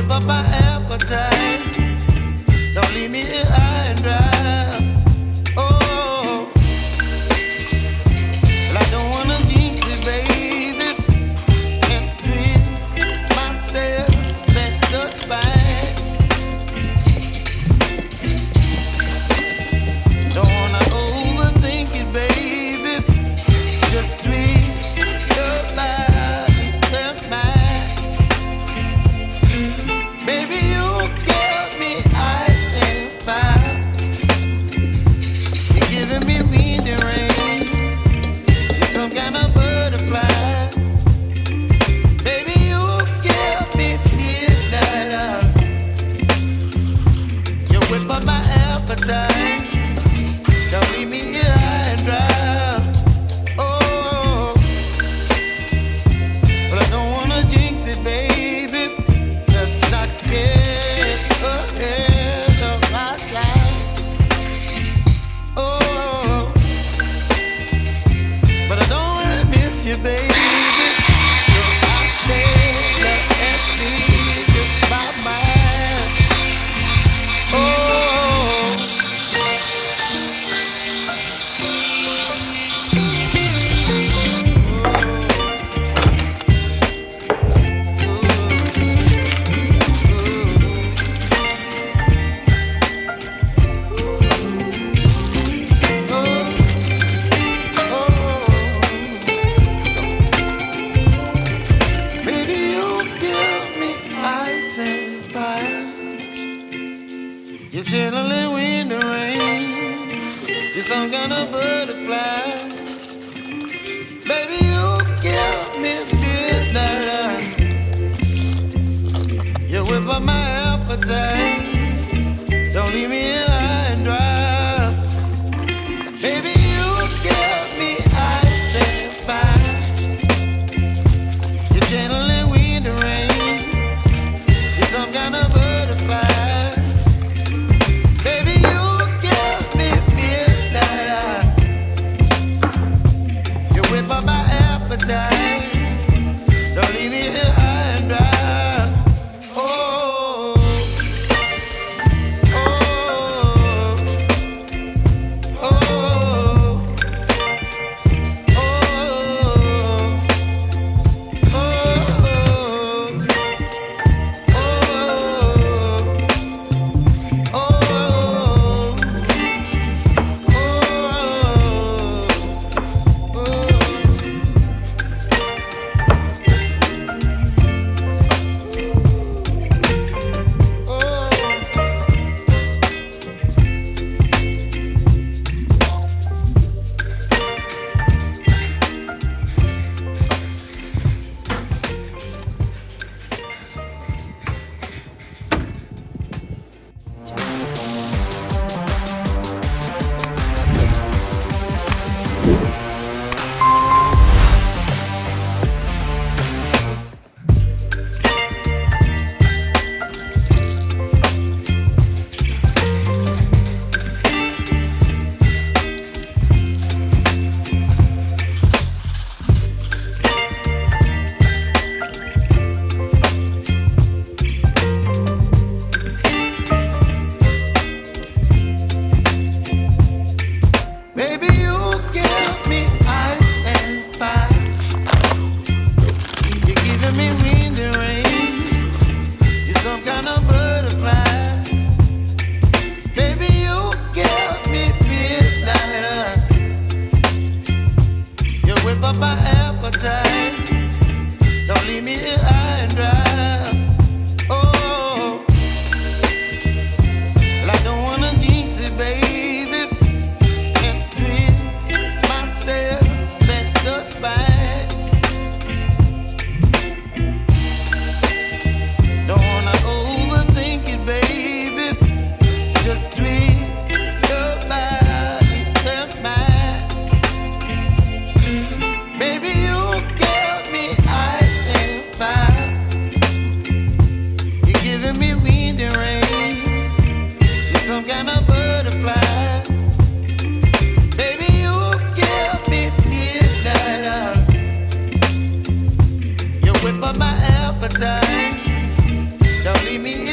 whip up my appetite. Don't leave me here high and dry. Oh, well, I don't wanna jinx it, baby. Can't twist myself at the spine. Don't wanna overthink it, baby. Just twist your body and mine. Baby, you give me ice and fire. You're giving me wind and rain. You're some kind of butterfly. Baby, you give me midnight. You whip up my appetite. Don't leave me here high and dry. Oh, but I don't wanna jinx it, baby. Let's not get ahead of my time. Oh, but I don't wanna miss you, baby. So I stay and see just my mind. Oh. Baby, you give me ice and fire. You're chilling wind and rain. You're some kind of butterfly. Baby, you give me midnight. You whip up my appetite. Don't leave me here high and dry. Baby, you give me ice and fire. You're channeling wind and rain. You're some kind of butterfly. Baby, you give me midnight. You whip up my appetite. Don't leave me here high and dry. Oh, leave me